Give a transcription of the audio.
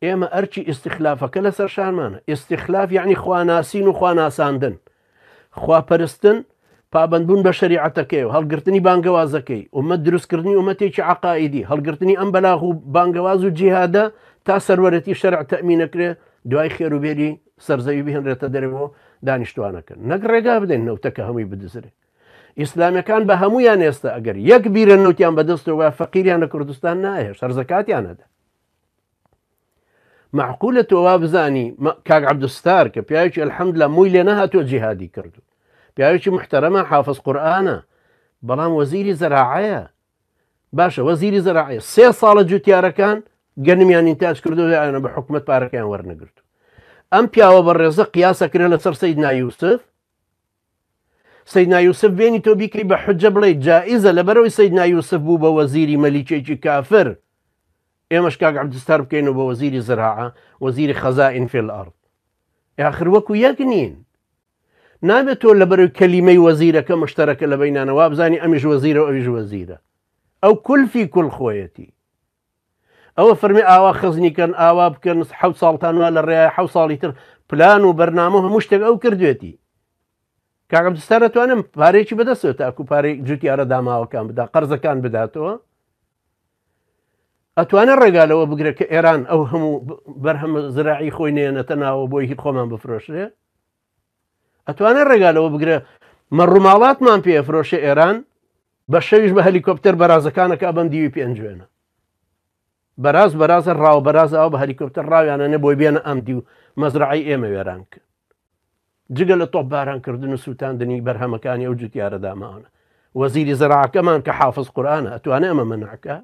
ئێمە ئەرچی ئیستیخلافەکە لەسەر شانمانە. ئیستیخلاف یعنی خواناسین و خواناساندن، خواپەرستن، پابندبوون بە شریعەتەکەی و هەڵگرتنی بانگەوازەکەی، ئومەت دروستکردنی ئومەتێکی عەقائیدی، هەڵگرتنی ئەم بەلاغ و بانگەواز و جیهادە تا سەروەرەتی شەرع تەمینەکرێ، دوای خێروبێری سەرزەوی بهێنرێتە دەرەوە دانیشتوانەکەن. نەک ڕێگا بدەین نەوتەکە هەمووی بدزرێ. ئیسلامیەکان بە هەمویان ئێستا ئەگەر یەک بیرە نەوتیان بەدەستەوە فەقیریان لە کوردستان نایە، شەرزەکاتیانەدا. معقولە تۆ وا بزانی کاک عەبدولستار کە پیاوێکی ئەلحەمدوللا مووی لێ نەهاتووە جیهادی کردو، پیاوێکی محتەرەمە، حافظ قورئانە، بەڵام وەزیری زەراعەیە. باشە وەزیری زەراعەیە 3 ساڵە جوتیارەکان گەنمیان ئینتاج کردو بە حکومەت پارەکەیان وەرنەگرتو. ئەم پیاوە بە ڕێزە قیاسەکرێ لەسەر سەیدنا یوسف. سەیدنا یوسف بێنی تۆ بیکەی بە حجە بڵێ جائیزە لەبەرەوەی سەیدنا یوسف بوو بە وەزیری مەلیکێکی کافر، ئێمەش کاک عەبدولستار بکەینەوە بە وەزیری زەراعە، وەزیری خەزائین فی الئەرض. ئاخر وەکو یەک نین. نابێت تۆ لەبەرەوەی کەلیمەی وەزیرەکە مشتەرەکە لە بەینانەوە بزانی ئەمیش وەزیرە و ئەویش وەزیرە. ئەو کولفی کول خۆیەتی. ئەوە فەرمی ئاوا خزنیکەن، ئاوا بکەن، 7 ساڵتانوا لە ڕێیە 7 ساڵی تر پلان و بەرنامە هەموو شتێک ئەو کردوێتی. کاک عەبدولستار دەتوانم پارێکی بەدەستێت تاکو پارەی جوتیارە داماوەکان بدا، قەرزەکان بداتەوە. ئەتوانێت ڕێگالەوە بگرێت کە ئێران ئەو هەموو بەرهەم زراعی خۆی نێنێتە ناوە بۆی هیچ خۆمان بفرۆشرێ. ئەتوانێت ڕێگالەوە بگرێ مەڕووماڵاتمان پێفرۆشێ ئێران بە شەویش بە هەلیکۆپتەر بەرازەکانەکە بەم دیوی پێنجوێنە. بەرازە ڕاو بەراز ئەو بە هەلیکۆپتەر ڕاویانەنێ بۆی بێنە ئەم دی و مەزرعی ئێمە وێران کرد. جگە لە تۆپ بارانکردن و سووتاندنی بەرهەمەکانی ئەو جوتیارە داماوانە. وەزیری زەراعەکەمان کە حافظ قورئانە ئەتوانێ ئەمە منعکە؟